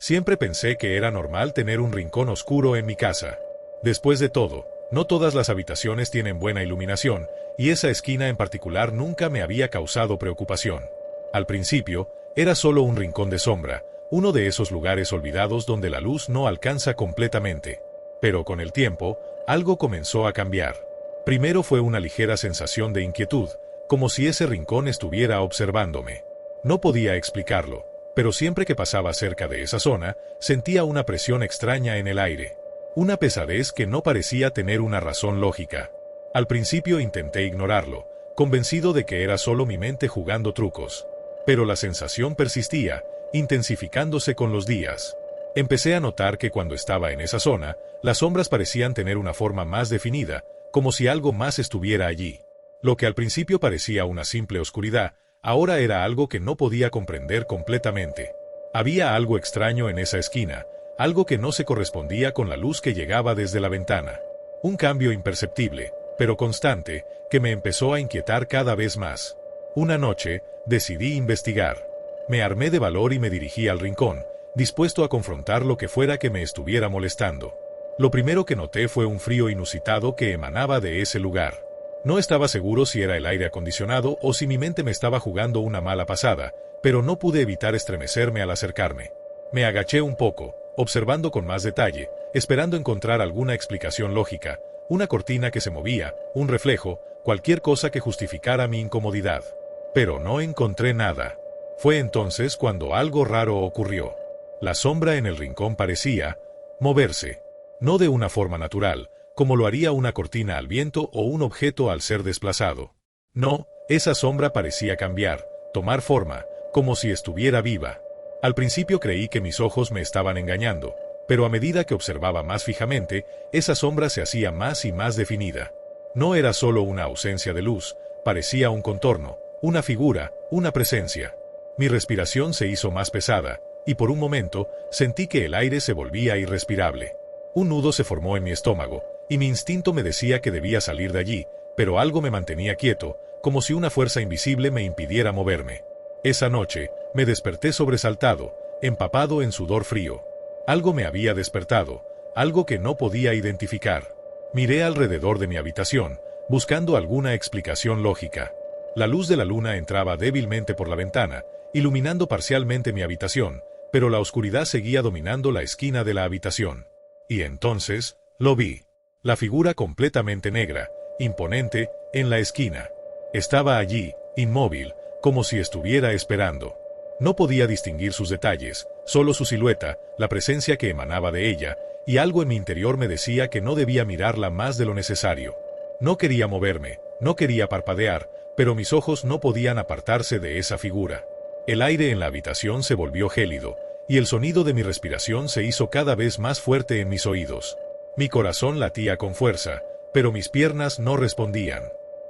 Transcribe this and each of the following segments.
Siempre pensé que era normal tener un rincón oscuro en mi casa. Después de todo, no todas las habitaciones tienen buena iluminación, y esa esquina en particular nunca me había causado preocupación. Al principio, era solo un rincón de sombra, uno de esos lugares olvidados donde la luz no alcanza completamente. Pero con el tiempo, algo comenzó a cambiar. Primero fue una ligera sensación de inquietud, como si ese rincón estuviera observándome. No podía explicarlo, pero siempre que pasaba cerca de esa zona, sentía una presión extraña en el aire. Una pesadez que no parecía tener una razón lógica. Al principio intenté ignorarlo, convencido de que era solo mi mente jugando trucos. Pero la sensación persistía, intensificándose con los días. Empecé a notar que cuando estaba en esa zona, las sombras parecían tener una forma más definida, como si algo más estuviera allí. Lo que al principio parecía una simple oscuridad, ahora era algo que no podía comprender completamente. Había algo extraño en esa esquina, algo que no se correspondía con la luz que llegaba desde la ventana. Un cambio imperceptible, pero constante, que me empezó a inquietar cada vez más. Una noche, decidí investigar. Me armé de valor y me dirigí al rincón, dispuesto a confrontar lo que fuera que me estuviera molestando. Lo primero que noté fue un frío inusitado que emanaba de ese lugar. No estaba seguro si era el aire acondicionado o si mi mente me estaba jugando una mala pasada, pero no pude evitar estremecerme al acercarme. Me agaché un poco, observando con más detalle, esperando encontrar alguna explicación lógica, una cortina que se movía, un reflejo, cualquier cosa que justificara mi incomodidad. Pero no encontré nada. Fue entonces cuando algo raro ocurrió. La sombra en el rincón parecía moverse, no de una forma natural, como lo haría una cortina al viento o un objeto al ser desplazado. No, esa sombra parecía cambiar, tomar forma, como si estuviera viva. Al principio creí que mis ojos me estaban engañando, pero a medida que observaba más fijamente, esa sombra se hacía más y más definida. No era solo una ausencia de luz, parecía un contorno, una figura, una presencia. Mi respiración se hizo más pesada, y por un momento sentí que el aire se volvía irrespirable. Un nudo se formó en mi estómago, y mi instinto me decía que debía salir de allí, pero algo me mantenía quieto, como si una fuerza invisible me impidiera moverme. Esa noche, me desperté sobresaltado, empapado en sudor frío. Algo me había despertado, algo que no podía identificar. Miré alrededor de mi habitación, buscando alguna explicación lógica. La luz de la luna entraba débilmente por la ventana, iluminando parcialmente mi habitación, pero la oscuridad seguía dominando la esquina de la habitación. Y entonces, lo vi. La figura completamente negra, imponente, en la esquina. Estaba allí, inmóvil, como si estuviera esperando. No podía distinguir sus detalles, solo su silueta, la presencia que emanaba de ella, y algo en mi interior me decía que no debía mirarla más de lo necesario. No quería moverme, no quería parpadear, pero mis ojos no podían apartarse de esa figura. El aire en la habitación se volvió gélido, y el sonido de mi respiración se hizo cada vez más fuerte en mis oídos. Mi corazón latía con fuerza, pero mis piernas no respondían.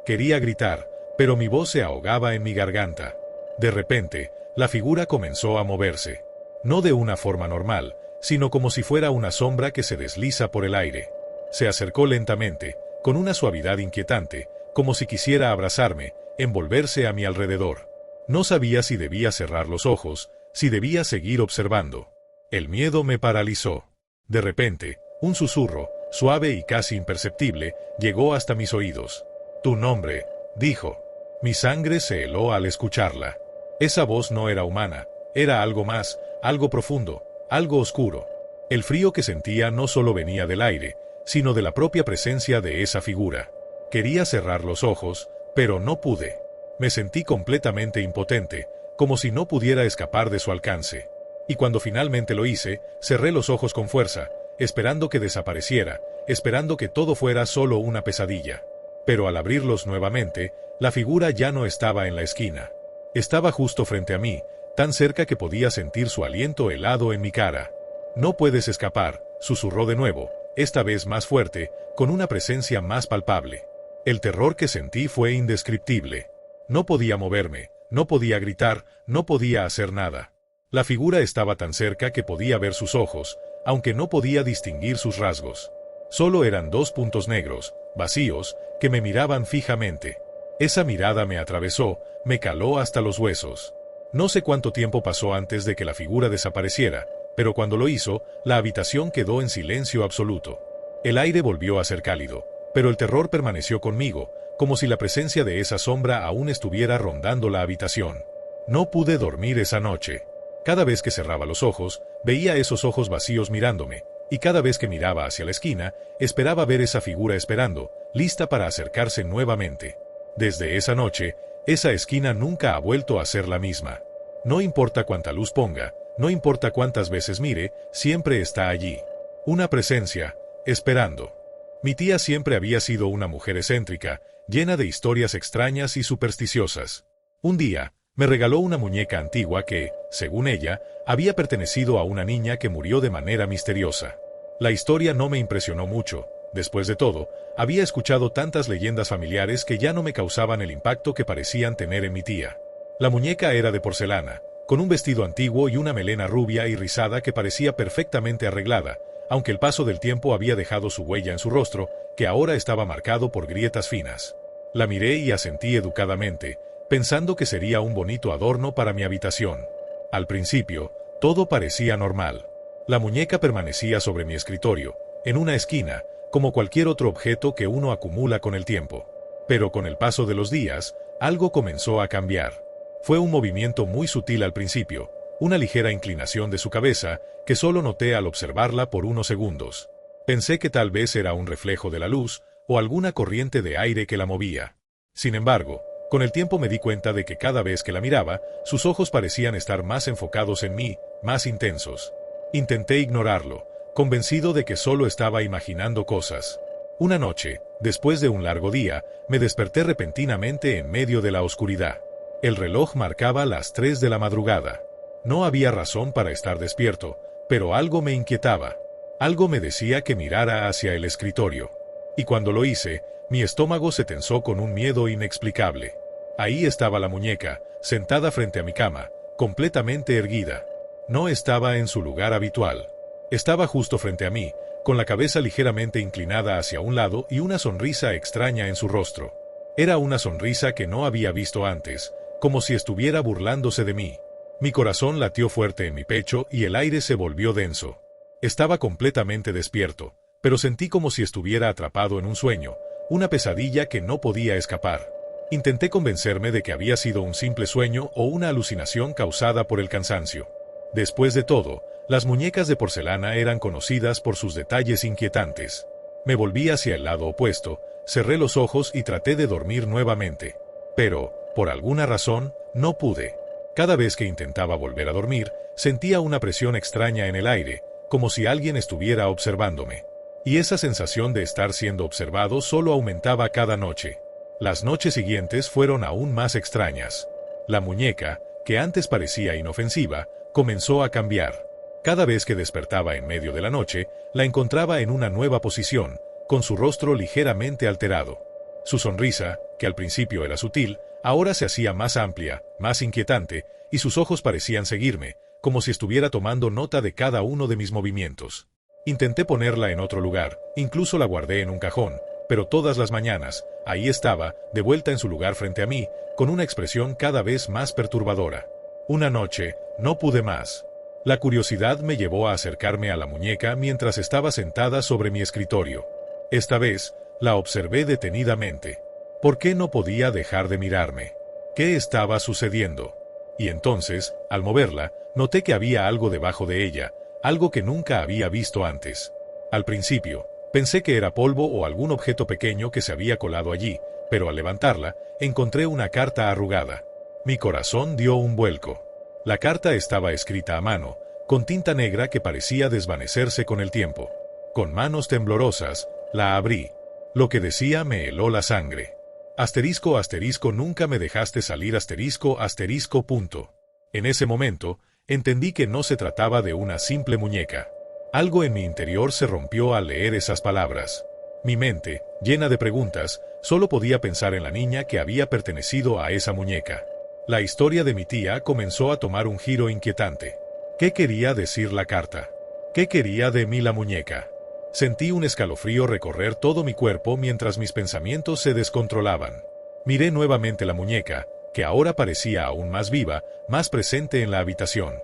Quería gritar, pero mi voz se ahogaba en mi garganta. De repente, la figura comenzó a moverse. No de una forma normal, sino como si fuera una sombra que se desliza por el aire. Se acercó lentamente, con una suavidad inquietante, como si quisiera abrazarme, envolverse a mi alrededor. No sabía si debía cerrar los ojos, si debía seguir observando. El miedo me paralizó. De repente, un susurro, suave y casi imperceptible, llegó hasta mis oídos. «Tu nombre», dijo. Mi sangre se heló al escucharla. Esa voz no era humana, era algo más, algo profundo, algo oscuro. El frío que sentía no solo venía del aire, sino de la propia presencia de esa figura. Quería cerrar los ojos, pero no pude. Me sentí completamente impotente, como si no pudiera escapar de su alcance. Y cuando finalmente lo hice, cerré los ojos con fuerza, esperando que desapareciera, esperando que todo fuera solo una pesadilla. Pero al abrirlos nuevamente, la figura ya no estaba en la esquina. Estaba justo frente a mí, tan cerca que podía sentir su aliento helado en mi cara. «No puedes escapar», susurró de nuevo, esta vez más fuerte, con una presencia más palpable. El terror que sentí fue indescriptible. No podía moverme, no podía gritar, no podía hacer nada. La figura estaba tan cerca que podía ver sus ojos, aunque no podía distinguir sus rasgos. Solo eran dos puntos negros, vacíos, que me miraban fijamente. Esa mirada me atravesó, me caló hasta los huesos. No sé cuánto tiempo pasó antes de que la figura desapareciera, pero cuando lo hizo, la habitación quedó en silencio absoluto. El aire volvió a ser cálido, pero el terror permaneció conmigo, como si la presencia de esa sombra aún estuviera rondando la habitación. No pude dormir esa noche. Cada vez que cerraba los ojos, veía esos ojos vacíos mirándome, y cada vez que miraba hacia la esquina, esperaba ver esa figura esperando, lista para acercarse nuevamente. Desde esa noche, esa esquina nunca ha vuelto a ser la misma. No importa cuánta luz ponga, no importa cuántas veces mire, siempre está allí. Una presencia, esperando. Mi tía siempre había sido una mujer excéntrica, llena de historias extrañas y supersticiosas. Un día, me regaló una muñeca antigua que, según ella, había pertenecido a una niña que murió de manera misteriosa. La historia no me impresionó mucho. Después de todo, había escuchado tantas leyendas familiares que ya no me causaban el impacto que parecían tener en mi tía. La muñeca era de porcelana, con un vestido antiguo y una melena rubia y rizada que parecía perfectamente arreglada, aunque el paso del tiempo había dejado su huella en su rostro, que ahora estaba marcado por grietas finas. La miré y asentí educadamente, pensando que sería un bonito adorno para mi habitación. Al principio, todo parecía normal. La muñeca permanecía sobre mi escritorio, en una esquina, como cualquier otro objeto que uno acumula con el tiempo. Pero con el paso de los días, algo comenzó a cambiar. Fue un movimiento muy sutil al principio, una ligera inclinación de su cabeza, que solo noté al observarla por unos segundos. Pensé que tal vez era un reflejo de la luz, o alguna corriente de aire que la movía. Sin embargo, con el tiempo me di cuenta de que cada vez que la miraba, sus ojos parecían estar más enfocados en mí, más intensos. Intenté ignorarlo, convencido de que solo estaba imaginando cosas. Una noche, después de un largo día, me desperté repentinamente en medio de la oscuridad. El reloj marcaba las 3 de la madrugada. No había razón para estar despierto, pero algo me inquietaba. Algo me decía que mirara hacia el escritorio. Y cuando lo hice, mi estómago se tensó con un miedo inexplicable. Ahí estaba la muñeca, sentada frente a mi cama, completamente erguida. No estaba en su lugar habitual. Estaba justo frente a mí, con la cabeza ligeramente inclinada hacia un lado y una sonrisa extraña en su rostro. Era una sonrisa que no había visto antes, como si estuviera burlándose de mí. Mi corazón latió fuerte en mi pecho y el aire se volvió denso. Estaba completamente despierto, pero sentí como si estuviera atrapado en un sueño, una pesadilla que no podía escapar. Intenté convencerme de que había sido un simple sueño o una alucinación causada por el cansancio. Después de todo, las muñecas de porcelana eran conocidas por sus detalles inquietantes. Me volví hacia el lado opuesto, cerré los ojos y traté de dormir nuevamente. Pero, por alguna razón, no pude. Cada vez que intentaba volver a dormir, sentía una presión extraña en el aire, como si alguien estuviera observándome. Y esa sensación de estar siendo observado solo aumentaba cada noche. Las noches siguientes fueron aún más extrañas. La muñeca, que antes parecía inofensiva, comenzó a cambiar. Cada vez que despertaba en medio de la noche, la encontraba en una nueva posición, con su rostro ligeramente alterado. Su sonrisa, que al principio era sutil, ahora se hacía más amplia, más inquietante, y sus ojos parecían seguirme, como si estuviera tomando nota de cada uno de mis movimientos. Intenté ponerla en otro lugar, incluso la guardé en un cajón, pero todas las mañanas, ahí estaba, de vuelta en su lugar frente a mí, con una expresión cada vez más perturbadora. Una noche, no pude más. La curiosidad me llevó a acercarme a la muñeca mientras estaba sentada sobre mi escritorio. Esta vez, la observé detenidamente. ¿Por qué no podía dejar de mirarme? ¿Qué estaba sucediendo? Y entonces, al moverla, noté que había algo debajo de ella, algo que nunca había visto antes. Al principio, pensé que era polvo o algún objeto pequeño que se había colado allí, pero al levantarla, encontré una carta arrugada. Mi corazón dio un vuelco. La carta estaba escrita a mano, con tinta negra que parecía desvanecerse con el tiempo. Con manos temblorosas, la abrí. Lo que decía me heló la sangre. Asterisco asterisco nunca me dejaste salir asterisco asterisco punto. En ese momento, entendí que no se trataba de una simple muñeca. Algo en mi interior se rompió al leer esas palabras. Mi mente, llena de preguntas, solo podía pensar en la niña que había pertenecido a esa muñeca. La historia de mi tía comenzó a tomar un giro inquietante. ¿Qué quería decir la carta? ¿Qué quería de mí la muñeca? Sentí un escalofrío recorrer todo mi cuerpo mientras mis pensamientos se descontrolaban. Miré nuevamente la muñeca, que ahora parecía aún más viva, más presente en la habitación.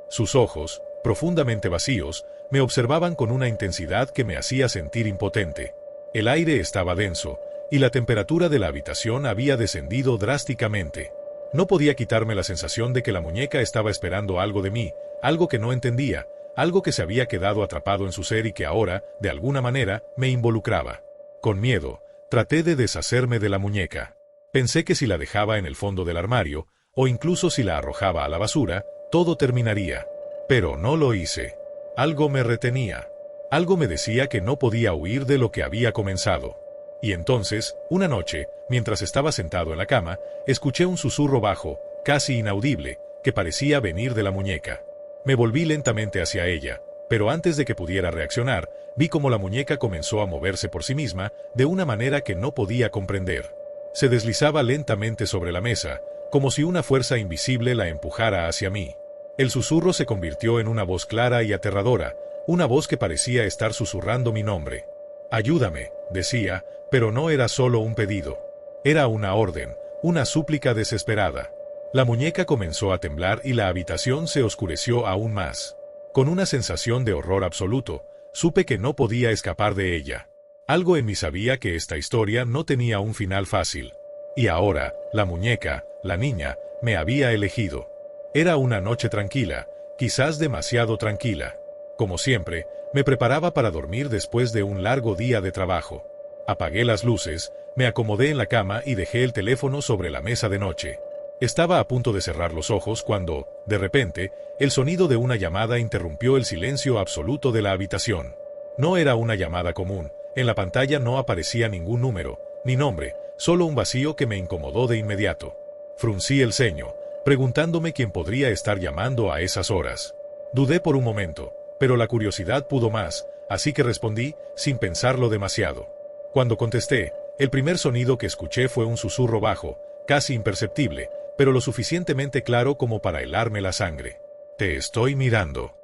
Sus ojos, profundamente vacíos, me observaban con una intensidad que me hacía sentir impotente. El aire estaba denso, y la temperatura de la habitación había descendido drásticamente. No podía quitarme la sensación de que la muñeca estaba esperando algo de mí, algo que no entendía, algo que se había quedado atrapado en su ser y que ahora, de alguna manera, me involucraba. Con miedo, traté de deshacerme de la muñeca. Pensé que si la dejaba en el fondo del armario, o incluso si la arrojaba a la basura, todo terminaría. Pero no lo hice. Algo me retenía. Algo me decía que no podía huir de lo que había comenzado. Y entonces, una noche, mientras estaba sentado en la cama, escuché un susurro bajo, casi inaudible, que parecía venir de la muñeca. Me volví lentamente hacia ella, pero antes de que pudiera reaccionar, vi cómo la muñeca comenzó a moverse por sí misma de una manera que no podía comprender. Se deslizaba lentamente sobre la mesa, como si una fuerza invisible la empujara hacia mí. El susurro se convirtió en una voz clara y aterradora, una voz que parecía estar susurrando mi nombre. «Ayúdame», decía, pero no era solo un pedido. Era una orden, una súplica desesperada. La muñeca comenzó a temblar y la habitación se oscureció aún más. Con una sensación de horror absoluto, supe que no podía escapar de ella. Algo en mí sabía que esta historia no tenía un final fácil. Y ahora, la muñeca, la niña, me había elegido. Era una noche tranquila, quizás demasiado tranquila. Como siempre, me preparaba para dormir después de un largo día de trabajo. Apagué las luces, me acomodé en la cama y dejé el teléfono sobre la mesa de noche. Estaba a punto de cerrar los ojos cuando, de repente, el sonido de una llamada interrumpió el silencio absoluto de la habitación. No era una llamada común, en la pantalla no aparecía ningún número, ni nombre, solo un vacío que me incomodó de inmediato. Fruncí el ceño, preguntándome quién podría estar llamando a esas horas. Dudé por un momento, pero la curiosidad pudo más, así que respondí, sin pensarlo demasiado. Cuando contesté, el primer sonido que escuché fue un susurro bajo, casi imperceptible, pero lo suficientemente claro como para helarme la sangre. «Te estoy mirando».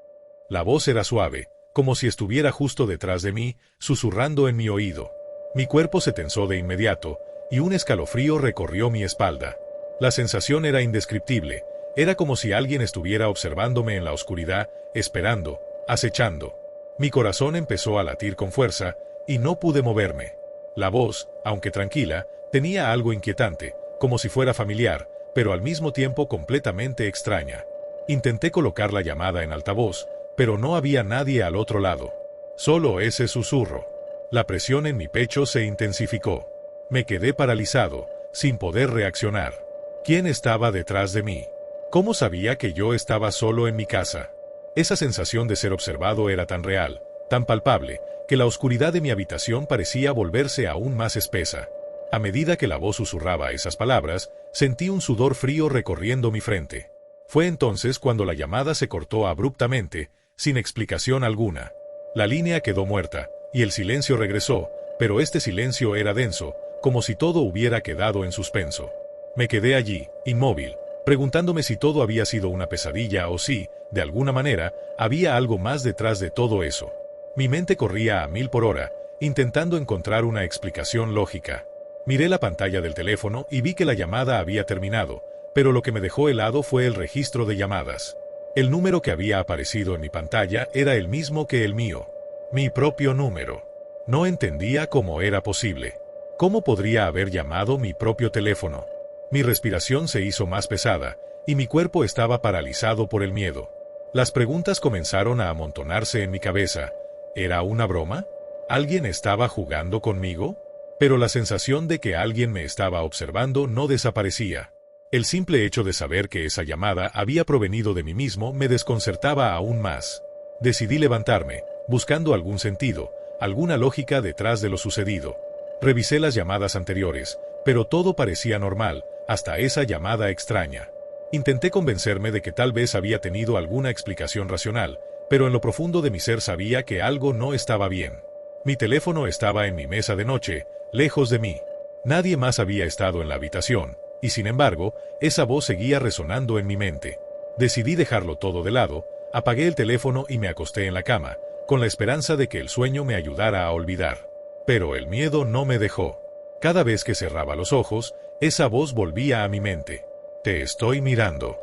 La voz era suave, como si estuviera justo detrás de mí, susurrando en mi oído. Mi cuerpo se tensó de inmediato, y un escalofrío recorrió mi espalda. La sensación era indescriptible, era como si alguien estuviera observándome en la oscuridad, esperando, acechando. Mi corazón empezó a latir con fuerza, y no pude moverme. La voz, aunque tranquila, tenía algo inquietante, como si fuera familiar, pero al mismo tiempo completamente extraña. Intenté colocar la llamada en altavoz, pero no había nadie al otro lado. Solo ese susurro. La presión en mi pecho se intensificó. Me quedé paralizado, sin poder reaccionar. ¿Quién estaba detrás de mí? ¿Cómo sabía que yo estaba solo en mi casa? Esa sensación de ser observado era tan real, tan palpable, que la oscuridad de mi habitación parecía volverse aún más espesa. A medida que la voz susurraba esas palabras, sentí un sudor frío recorriendo mi frente. Fue entonces cuando la llamada se cortó abruptamente, sin explicación alguna. La línea quedó muerta, y el silencio regresó, pero este silencio era denso, como si todo hubiera quedado en suspenso. Me quedé allí, inmóvil, preguntándome si todo había sido una pesadilla o si, de alguna manera, había algo más detrás de todo eso. Mi mente corría a 1000 por hora, intentando encontrar una explicación lógica. Miré la pantalla del teléfono y vi que la llamada había terminado, pero lo que me dejó helado fue el registro de llamadas. El número que había aparecido en mi pantalla era el mismo que el mío. Mi propio número. No entendía cómo era posible. ¿Cómo podría haber llamado mi propio teléfono? Mi respiración se hizo más pesada, y mi cuerpo estaba paralizado por el miedo. Las preguntas comenzaron a amontonarse en mi cabeza. ¿Era una broma? ¿Alguien estaba jugando conmigo? Pero la sensación de que alguien me estaba observando no desaparecía. El simple hecho de saber que esa llamada había provenido de mí mismo me desconcertaba aún más. Decidí levantarme, buscando algún sentido, alguna lógica detrás de lo sucedido. Revisé las llamadas anteriores, pero todo parecía normal, hasta esa llamada extraña. Intenté convencerme de que tal vez había tenido alguna explicación racional, pero en lo profundo de mi ser sabía que algo no estaba bien. Mi teléfono estaba en mi mesa de noche, lejos de mí. Nadie más había estado en la habitación, y sin embargo, esa voz seguía resonando en mi mente. Decidí dejarlo todo de lado, apagué el teléfono y me acosté en la cama, con la esperanza de que el sueño me ayudara a olvidar. Pero el miedo no me dejó. Cada vez que cerraba los ojos, esa voz volvía a mi mente. «Te estoy mirando».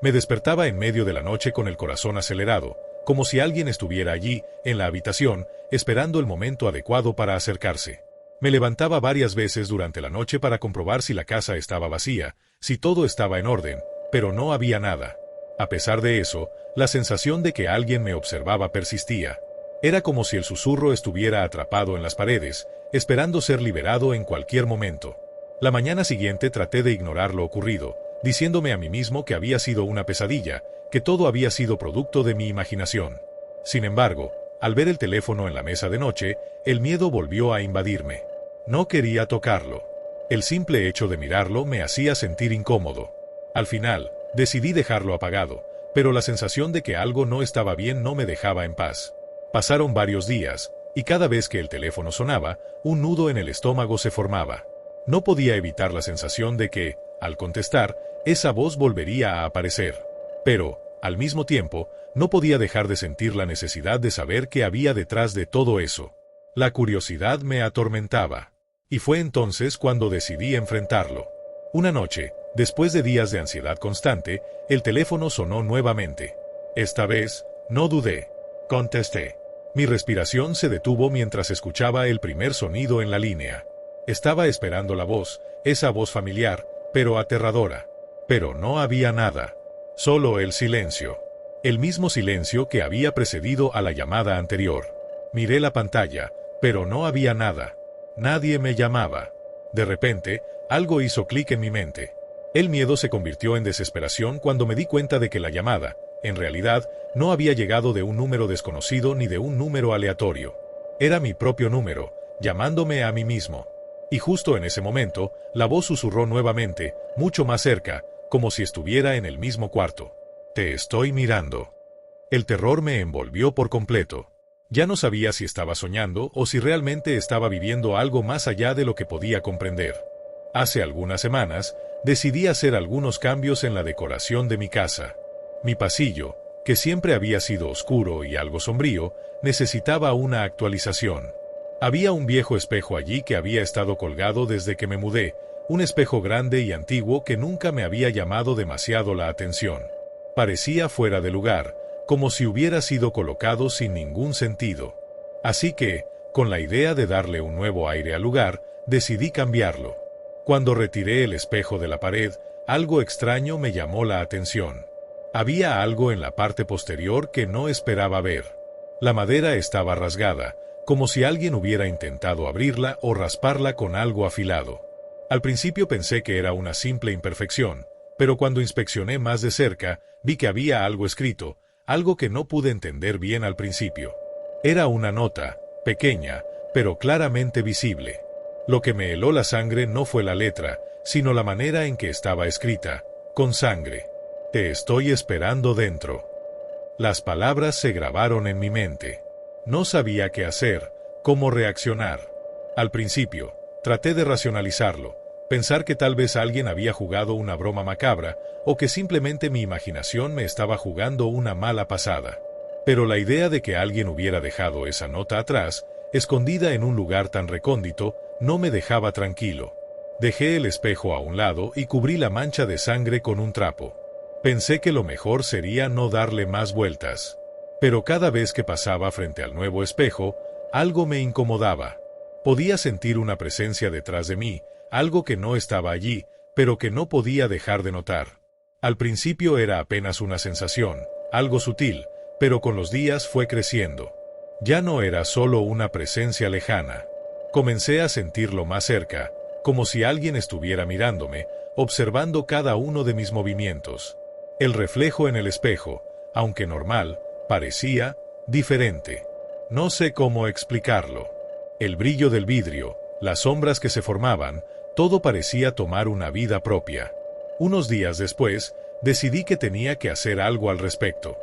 Me despertaba en medio de la noche con el corazón acelerado, como si alguien estuviera allí, en la habitación, esperando el momento adecuado para acercarse. Me levantaba varias veces durante la noche para comprobar si la casa estaba vacía, si todo estaba en orden, pero no había nada. A pesar de eso, la sensación de que alguien me observaba persistía. Era como si el susurro estuviera atrapado en las paredes, esperando ser liberado en cualquier momento. La mañana siguiente traté de ignorar lo ocurrido, diciéndome a mí mismo que había sido una pesadilla, que todo había sido producto de mi imaginación. Sin embargo, al ver el teléfono en la mesa de noche, el miedo volvió a invadirme. No quería tocarlo. El simple hecho de mirarlo me hacía sentir incómodo. Al final, decidí dejarlo apagado, pero la sensación de que algo no estaba bien no me dejaba en paz. Pasaron varios días, y cada vez que el teléfono sonaba, un nudo en el estómago se formaba. No podía evitar la sensación de que, al contestar, esa voz volvería a aparecer. Pero, al mismo tiempo, no podía dejar de sentir la necesidad de saber qué había detrás de todo eso. La curiosidad me atormentaba. Y fue entonces cuando decidí enfrentarlo. Una noche, después de días de ansiedad constante, el teléfono sonó nuevamente. Esta vez, no dudé. Contesté. Mi respiración se detuvo mientras escuchaba el primer sonido en la línea. Estaba esperando la voz, esa voz familiar, pero aterradora. Pero no había nada. Solo el silencio. El mismo silencio que había precedido a la llamada anterior. Miré la pantalla, pero no había nada. Nadie me llamaba. De repente, algo hizo clic en mi mente. El miedo se convirtió en desesperación cuando me di cuenta de que la llamada, en realidad, no había llegado de un número desconocido ni de un número aleatorio. Era mi propio número, llamándome a mí mismo. Y justo en ese momento, la voz susurró nuevamente, mucho más cerca, como si estuviera en el mismo cuarto. Te estoy mirando. El terror me envolvió por completo. Ya no sabía si estaba soñando o si realmente estaba viviendo algo más allá de lo que podía comprender. Hace algunas semanas, decidí hacer algunos cambios en la decoración de mi casa. Mi pasillo, que siempre había sido oscuro y algo sombrío, necesitaba una actualización. Había un viejo espejo allí que había estado colgado desde que me mudé, un espejo grande y antiguo que nunca me había llamado demasiado la atención. Parecía fuera de lugar, como si hubiera sido colocado sin ningún sentido. Así que, con la idea de darle un nuevo aire al lugar, decidí cambiarlo. Cuando retiré el espejo de la pared, algo extraño me llamó la atención. Había algo en la parte posterior que no esperaba ver. La madera estaba rasgada, como si alguien hubiera intentado abrirla o rasparla con algo afilado. Al principio pensé que era una simple imperfección, pero cuando inspeccioné más de cerca, vi que había algo escrito, algo que no pude entender bien al principio. Era una nota, pequeña, pero claramente visible. Lo que me heló la sangre no fue la letra, sino la manera en que estaba escrita, con sangre. Te estoy esperando dentro. Las palabras se grabaron en mi mente. No sabía qué hacer, cómo reaccionar. Al principio, traté de racionalizarlo, pensar que tal vez alguien había jugado una broma macabra, o que simplemente mi imaginación me estaba jugando una mala pasada. Pero la idea de que alguien hubiera dejado esa nota atrás, escondida en un lugar tan recóndito, no me dejaba tranquilo. Dejé el espejo a un lado y cubrí la mancha de sangre con un trapo. Pensé que lo mejor sería no darle más vueltas. Pero cada vez que pasaba frente al nuevo espejo, algo me incomodaba. Podía sentir una presencia detrás de mí, algo que no estaba allí, pero que no podía dejar de notar. Al principio era apenas una sensación, algo sutil, pero con los días fue creciendo. Ya no era solo una presencia lejana. Comencé a sentirlo más cerca, como si alguien estuviera mirándome, observando cada uno de mis movimientos. El reflejo en el espejo, aunque normal, parecía diferente. No sé cómo explicarlo. El brillo del vidrio, las sombras que se formaban, todo parecía tomar una vida propia. Unos días después, decidí que tenía que hacer algo al respecto.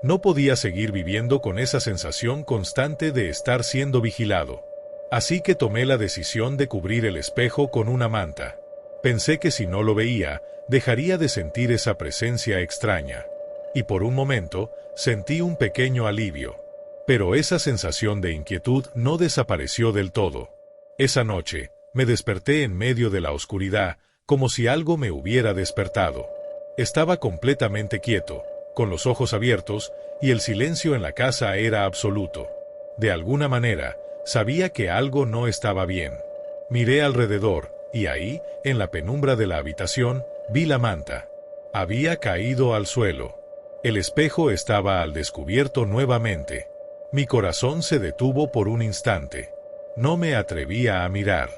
No podía seguir viviendo con esa sensación constante de estar siendo vigilado. Así que tomé la decisión de cubrir el espejo con una manta. Pensé que si no lo veía, dejaría de sentir esa presencia extraña. Y por un momento, sentí un pequeño alivio. Pero esa sensación de inquietud no desapareció del todo. Esa noche, me desperté en medio de la oscuridad, como si algo me hubiera despertado. Estaba completamente quieto, con los ojos abiertos, y el silencio en la casa era absoluto. De alguna manera, sabía que algo no estaba bien. Miré alrededor, y ahí, en la penumbra de la habitación, vi la manta. Había caído al suelo. El espejo estaba al descubierto nuevamente. Mi corazón se detuvo por un instante. No me atrevía a mirar.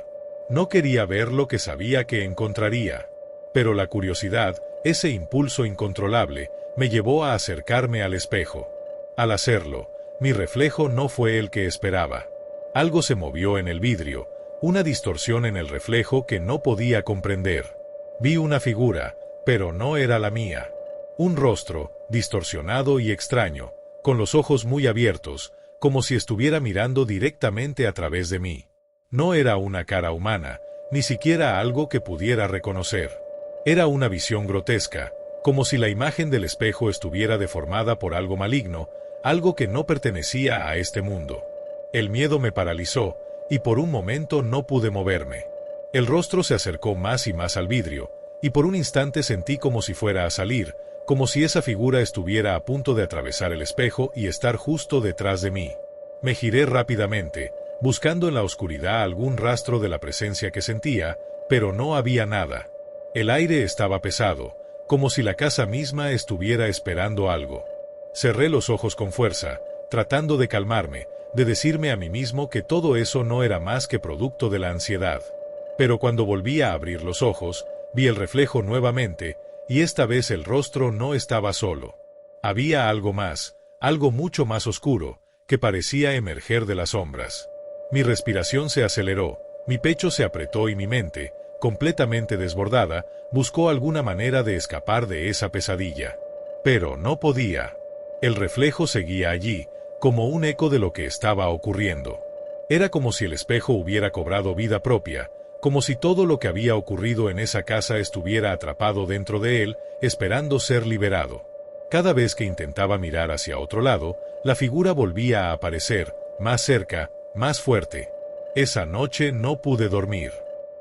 No quería ver lo que sabía que encontraría. Pero la curiosidad, ese impulso incontrolable, me llevó a acercarme al espejo. Al hacerlo, mi reflejo no fue el que esperaba. Algo se movió en el vidrio, una distorsión en el reflejo que no podía comprender. Vi una figura, pero no era la mía. Un rostro, distorsionado y extraño, con los ojos muy abiertos, como si estuviera mirando directamente a través de mí. No era una cara humana, ni siquiera algo que pudiera reconocer. Era una visión grotesca, como si la imagen del espejo estuviera deformada por algo maligno, algo que no pertenecía a este mundo. El miedo me paralizó, y por un momento no pude moverme. El rostro se acercó más y más al vidrio, y por un instante sentí como si fuera a salir, como si esa figura estuviera a punto de atravesar el espejo y estar justo detrás de mí. Me giré rápidamente, buscando en la oscuridad algún rastro de la presencia que sentía, pero no había nada. El aire estaba pesado, como si la casa misma estuviera esperando algo. Cerré los ojos con fuerza, tratando de calmarme, de decirme a mí mismo que todo eso no era más que producto de la ansiedad. Pero cuando volví a abrir los ojos, vi el reflejo nuevamente, y esta vez el rostro no estaba solo. Había algo más, algo mucho más oscuro, que parecía emerger de las sombras. Mi respiración se aceleró, mi pecho se apretó y mi mente, completamente desbordada, buscó alguna manera de escapar de esa pesadilla. Pero no podía. El reflejo seguía allí, como un eco de lo que estaba ocurriendo. Era como si el espejo hubiera cobrado vida propia, como si todo lo que había ocurrido en esa casa estuviera atrapado dentro de él, esperando ser liberado. Cada vez que intentaba mirar hacia otro lado, la figura volvía a aparecer, más cerca, más fuerte. Esa noche no pude dormir.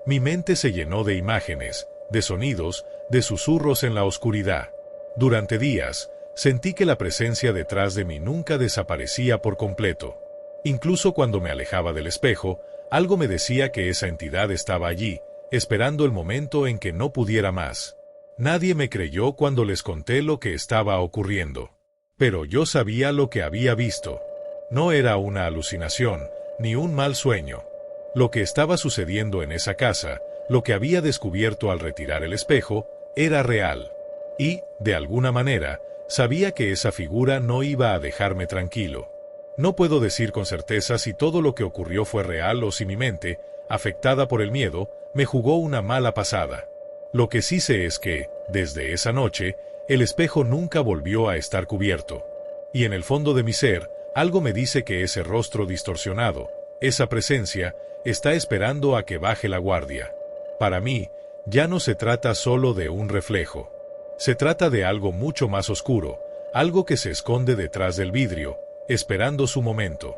Mi mente se llenó de imágenes, de sonidos, de susurros en la oscuridad. Durante días, sentí que la presencia detrás de mí nunca desaparecía por completo. Incluso cuando me alejaba del espejo, algo me decía que esa entidad estaba allí, esperando el momento en que no pudiera más. Nadie me creyó cuando les conté lo que estaba ocurriendo. Pero yo sabía lo que había visto. No era una alucinación, ni un mal sueño. Lo que estaba sucediendo en esa casa, lo que había descubierto al retirar el espejo, era real. Y, de alguna manera, sabía que esa figura no iba a dejarme tranquilo. No puedo decir con certeza si todo lo que ocurrió fue real o si mi mente, afectada por el miedo, me jugó una mala pasada. Lo que sí sé es que, desde esa noche, el espejo nunca volvió a estar cubierto. Y en el fondo de mi ser, algo me dice que ese rostro distorsionado, esa presencia, está esperando a que baje la guardia. Para mí, ya no se trata solo de un reflejo. Se trata de algo mucho más oscuro, algo que se esconde detrás del vidrio, esperando su momento.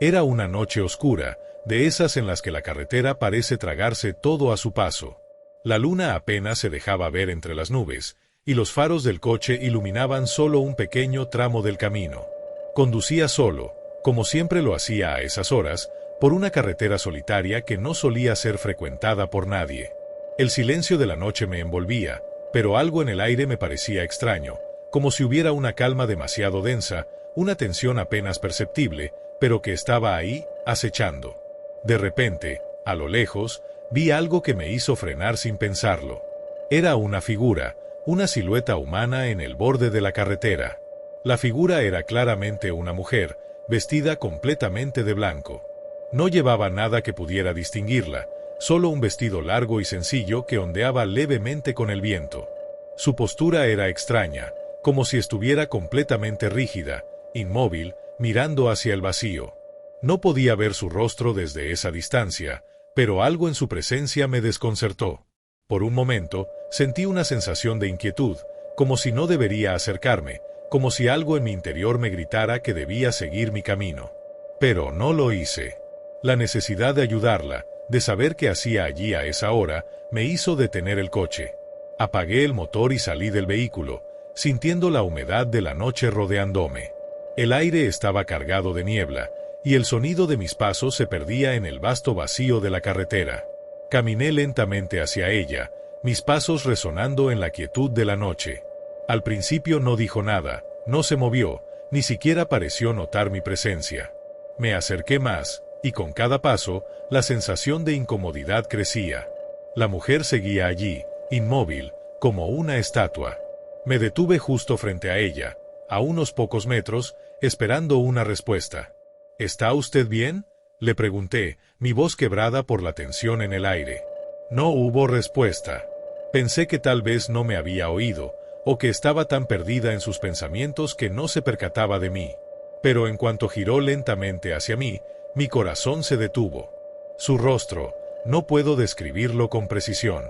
Era una noche oscura, de esas en las que la carretera parece tragarse todo a su paso. La luna apenas se dejaba ver entre las nubes, y los faros del coche iluminaban solo un pequeño tramo del camino. Conducía solo, como siempre lo hacía a esas horas, por una carretera solitaria que no solía ser frecuentada por nadie. El silencio de la noche me envolvía, pero algo en el aire me parecía extraño, como si hubiera una calma demasiado densa, una tensión apenas perceptible, pero que estaba ahí, acechando. De repente, a lo lejos, vi algo que me hizo frenar sin pensarlo. Era una figura, una silueta humana en el borde de la carretera. La figura era claramente una mujer, vestida completamente de blanco. No llevaba nada que pudiera distinguirla, solo un vestido largo y sencillo que ondeaba levemente con el viento. Su postura era extraña, como si estuviera completamente rígida, inmóvil, mirando hacia el vacío. No podía ver su rostro desde esa distancia, pero algo en su presencia me desconcertó. Por un momento, sentí una sensación de inquietud, como si no debería acercarme, como si algo en mi interior me gritara que debía seguir mi camino. Pero no lo hice. La necesidad de ayudarla, de saber qué hacía allí a esa hora, me hizo detener el coche. Apagué el motor y salí del vehículo, sintiendo la humedad de la noche rodeándome. El aire estaba cargado de niebla, y el sonido de mis pasos se perdía en el vasto vacío de la carretera. Caminé lentamente hacia ella, mis pasos resonando en la quietud de la noche. Al principio no dijo nada, no se movió, ni siquiera pareció notar mi presencia. Me acerqué más, y con cada paso, la sensación de incomodidad crecía. La mujer seguía allí, inmóvil, como una estatua. Me detuve justo frente a ella, a unos pocos metros, esperando una respuesta. ¿Está usted bien?, le pregunté, mi voz quebrada por la tensión en el aire. No hubo respuesta. Pensé que tal vez no me había oído, o que estaba tan perdida en sus pensamientos que no se percataba de mí. Pero en cuanto giró lentamente hacia mí, mi corazón se detuvo. Su rostro, no puedo describirlo con precisión.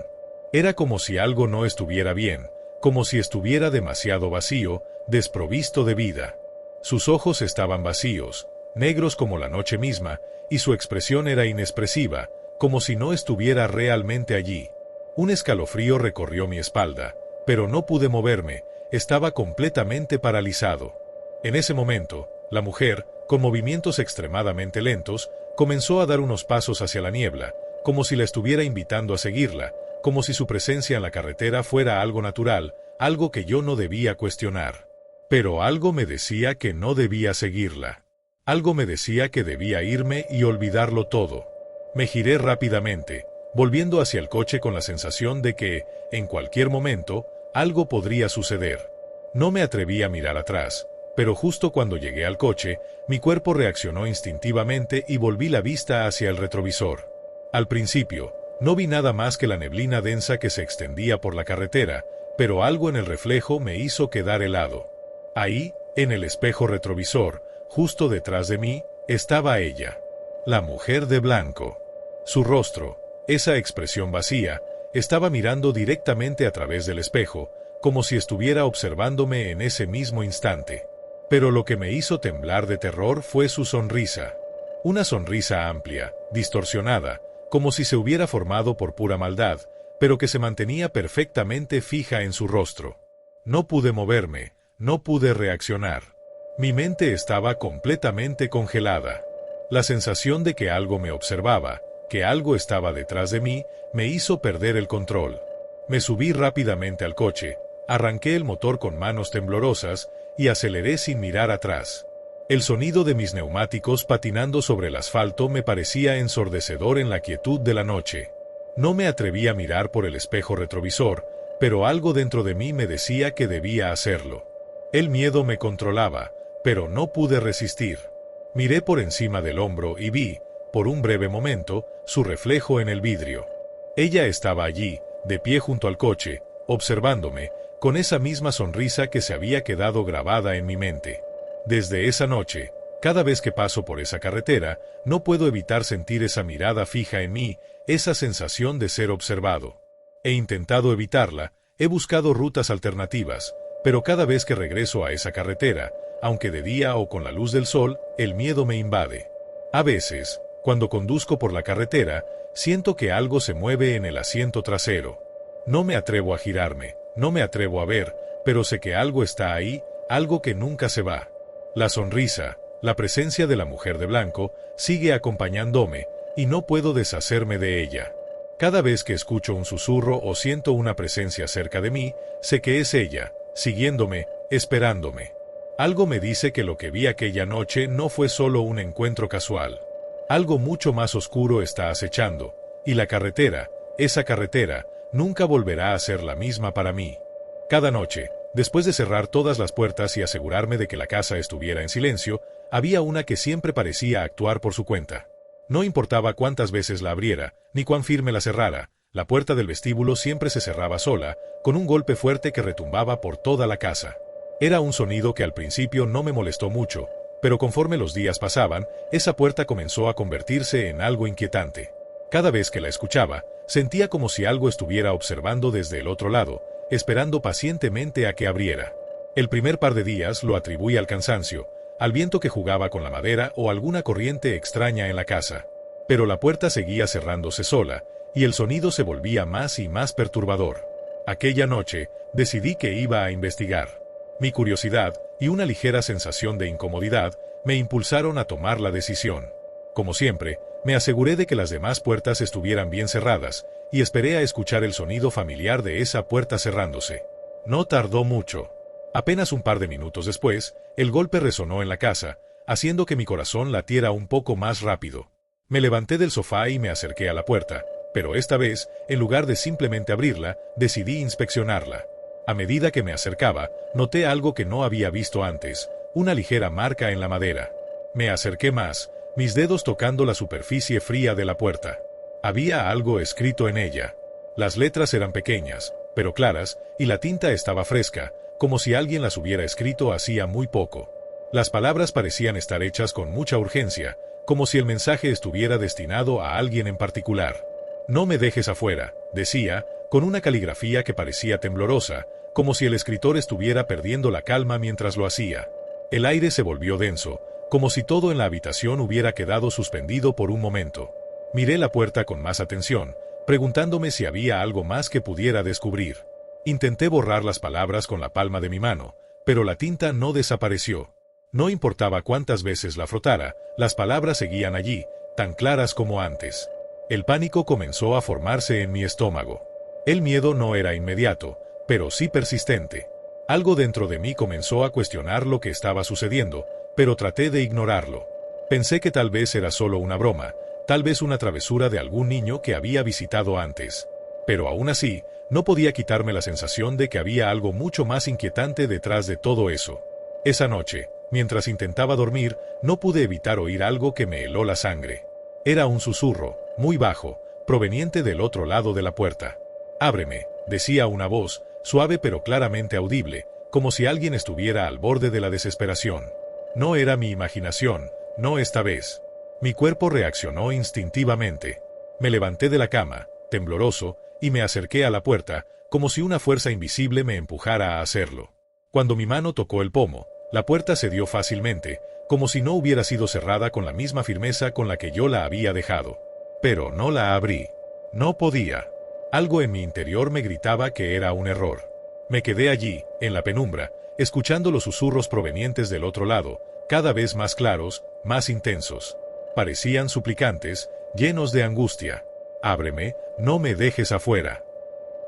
Era como si algo no estuviera bien, como si estuviera demasiado vacío, desprovisto de vida. Sus ojos estaban vacíos, negros como la noche misma, y su expresión era inexpresiva, como si no estuviera realmente allí. Un escalofrío recorrió mi espalda, pero no pude moverme, estaba completamente paralizado. En ese momento, la mujer, con movimientos extremadamente lentos, comenzó a dar unos pasos hacia la niebla, como si la estuviera invitando a seguirla, como si su presencia en la carretera fuera algo natural, algo que yo no debía cuestionar. Pero algo me decía que no debía seguirla. Algo me decía que debía irme y olvidarlo todo. Me giré rápidamente, volviendo hacia el coche con la sensación de que, en cualquier momento, algo podría suceder. No me atreví a mirar atrás, pero justo cuando llegué al coche, mi cuerpo reaccionó instintivamente y volví la vista hacia el retrovisor. Al principio, no vi nada más que la neblina densa que se extendía por la carretera, pero algo en el reflejo me hizo quedar helado. Ahí, en el espejo retrovisor, justo detrás de mí, estaba ella, la mujer de blanco. Su rostro, esa expresión vacía, estaba mirando directamente a través del espejo, como si estuviera observándome en ese mismo instante. Pero lo que me hizo temblar de terror fue su sonrisa. Una sonrisa amplia, distorsionada, como si se hubiera formado por pura maldad, pero que se mantenía perfectamente fija en su rostro. No pude moverme, no pude reaccionar. Mi mente estaba completamente congelada. La sensación de que algo me observaba, que algo estaba detrás de mí, me hizo perder el control. Me subí rápidamente al coche, arranqué el motor con manos temblorosas y aceleré sin mirar atrás. El sonido de mis neumáticos patinando sobre el asfalto me parecía ensordecedor en la quietud de la noche. No me atreví a mirar por el espejo retrovisor, pero algo dentro de mí me decía que debía hacerlo. El miedo me controlaba, pero no pude resistir. Miré por encima del hombro y vi, por un breve momento, su reflejo en el vidrio. Ella estaba allí, de pie junto al coche, observándome, con esa misma sonrisa que se había quedado grabada en mi mente. Desde esa noche, cada vez que paso por esa carretera, no puedo evitar sentir esa mirada fija en mí, esa sensación de ser observado. He intentado evitarla, he buscado rutas alternativas, pero cada vez que regreso a esa carretera, aunque de día o con la luz del sol, el miedo me invade. A veces, cuando conduzco por la carretera, siento que algo se mueve en el asiento trasero. No me atrevo a girarme, no me atrevo a ver, pero sé que algo está ahí, algo que nunca se va. La sonrisa, la presencia de la mujer de blanco, sigue acompañándome, y no puedo deshacerme de ella. Cada vez que escucho un susurro o siento una presencia cerca de mí, sé que es ella, siguiéndome, esperándome. Algo me dice que lo que vi aquella noche no fue solo un encuentro casual. Algo mucho más oscuro está acechando, y la carretera, esa carretera, nunca volverá a ser la misma para mí. Cada noche, después de cerrar todas las puertas y asegurarme de que la casa estuviera en silencio, había una que siempre parecía actuar por su cuenta. No importaba cuántas veces la abriera, ni cuán firme la cerrara, la puerta del vestíbulo siempre se cerraba sola, con un golpe fuerte que retumbaba por toda la casa. Era un sonido que al principio no me molestó mucho, pero conforme los días pasaban, esa puerta comenzó a convertirse en algo inquietante. Cada vez que la escuchaba, sentía como si algo estuviera observando desde el otro lado, esperando pacientemente a que abriera. El primer par de días lo atribuí al cansancio, al viento que jugaba con la madera o alguna corriente extraña en la casa. Pero la puerta seguía cerrándose sola, y el sonido se volvía más y más perturbador. Aquella noche, decidí que iba a investigar. Mi curiosidad y una ligera sensación de incomodidad me impulsaron a tomar la decisión. Como siempre, me aseguré de que las demás puertas estuvieran bien cerradas y esperé a escuchar el sonido familiar de esa puerta cerrándose. No tardó mucho. Apenas un par de minutos después, el golpe resonó en la casa, haciendo que mi corazón latiera un poco más rápido. Me levanté del sofá y me acerqué a la puerta, pero esta vez, en lugar de simplemente abrirla, decidí inspeccionarla. A medida que me acercaba, noté algo que no había visto antes, una ligera marca en la madera. Me acerqué más, mis dedos tocando la superficie fría de la puerta. Había algo escrito en ella. Las letras eran pequeñas, pero claras, y la tinta estaba fresca, como si alguien las hubiera escrito hacía muy poco. Las palabras parecían estar hechas con mucha urgencia, como si el mensaje estuviera destinado a alguien en particular. «No me dejes afuera», decía, con una caligrafía que parecía temblorosa, como si el escritor estuviera perdiendo la calma mientras lo hacía. El aire se volvió denso, como si todo en la habitación hubiera quedado suspendido por un momento. Miré la puerta con más atención, preguntándome si había algo más que pudiera descubrir. Intenté borrar las palabras con la palma de mi mano, pero la tinta no desapareció. No importaba cuántas veces la frotara, las palabras seguían allí, tan claras como antes. El pánico comenzó a formarse en mi estómago. El miedo no era inmediato, pero sí persistente. Algo dentro de mí comenzó a cuestionar lo que estaba sucediendo, pero traté de ignorarlo. Pensé que tal vez era solo una broma, tal vez una travesura de algún niño que había visitado antes. Pero aún así, no podía quitarme la sensación de que había algo mucho más inquietante detrás de todo eso. Esa noche, mientras intentaba dormir, no pude evitar oír algo que me heló la sangre. Era un susurro, muy bajo, proveniente del otro lado de la puerta. «Ábreme», decía una voz, suave pero claramente audible, como si alguien estuviera al borde de la desesperación. No era mi imaginación, no esta vez. Mi cuerpo reaccionó instintivamente. Me levanté de la cama, tembloroso, y me acerqué a la puerta, como si una fuerza invisible me empujara a hacerlo. Cuando mi mano tocó el pomo, la puerta cedió fácilmente, como si no hubiera sido cerrada con la misma firmeza con la que yo la había dejado. Pero no la abrí. No podía. Algo en mi interior me gritaba que era un error. Me quedé allí, en la penumbra, escuchando los susurros provenientes del otro lado, cada vez más claros, más intensos. Parecían suplicantes, llenos de angustia. «Ábreme, no me dejes afuera».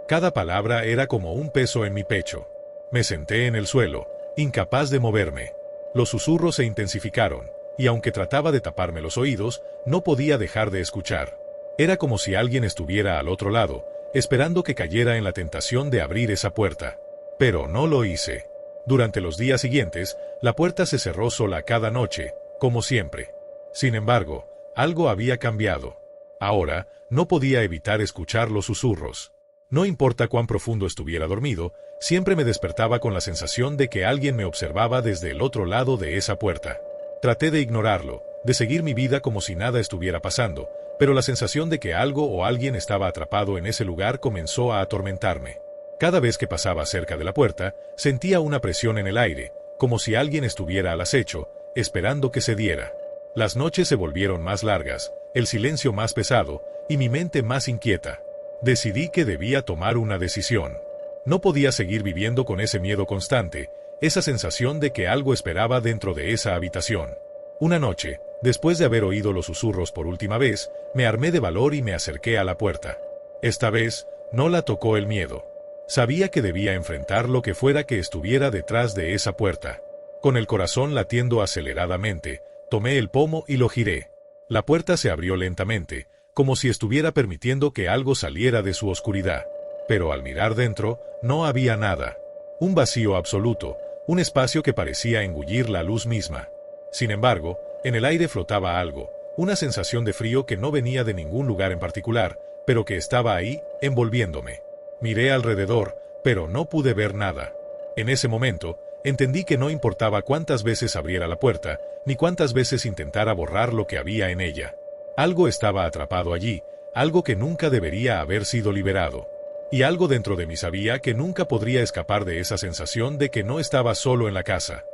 Cada palabra era como un peso en mi pecho. Me senté en el suelo, incapaz de moverme. Los susurros se intensificaron, y aunque trataba de taparme los oídos, no podía dejar de escuchar. Era como si alguien estuviera al otro lado, esperando que cayera en la tentación de abrir esa puerta. Pero no lo hice. Durante los días siguientes, la puerta se cerró sola cada noche, como siempre. Sin embargo, algo había cambiado. Ahora, no podía evitar escuchar los susurros. No importa cuán profundo estuviera dormido, siempre me despertaba con la sensación de que alguien me observaba desde el otro lado de esa puerta. Traté de ignorarlo, de seguir mi vida como si nada estuviera pasando, pero la sensación de que algo o alguien estaba atrapado en ese lugar comenzó a atormentarme. Cada vez que pasaba cerca de la puerta, sentía una presión en el aire, como si alguien estuviera al acecho, esperando que se diera. Las noches se volvieron más largas, el silencio más pesado, y mi mente más inquieta. Decidí que debía tomar una decisión. No podía seguir viviendo con ese miedo constante, esa sensación de que algo esperaba dentro de esa habitación. Una noche, después de haber oído los susurros por última vez, me armé de valor y me acerqué a la puerta. Esta vez, no la tocó el miedo. Sabía que debía enfrentar lo que fuera que estuviera detrás de esa puerta. Con el corazón latiendo aceleradamente, tomé el pomo y lo giré. La puerta se abrió lentamente, como si estuviera permitiendo que algo saliera de su oscuridad. Pero al mirar dentro, no había nada. Un vacío absoluto, un espacio que parecía engullir la luz misma. Sin embargo, en el aire flotaba algo, una sensación de frío que no venía de ningún lugar en particular, pero que estaba ahí, envolviéndome. Miré alrededor, pero no pude ver nada. En ese momento, entendí que no importaba cuántas veces abriera la puerta, ni cuántas veces intentara borrar lo que había en ella. Algo estaba atrapado allí, algo que nunca debería haber sido liberado. Y algo dentro de mí sabía que nunca podría escapar de esa sensación de que no estaba solo en la casa.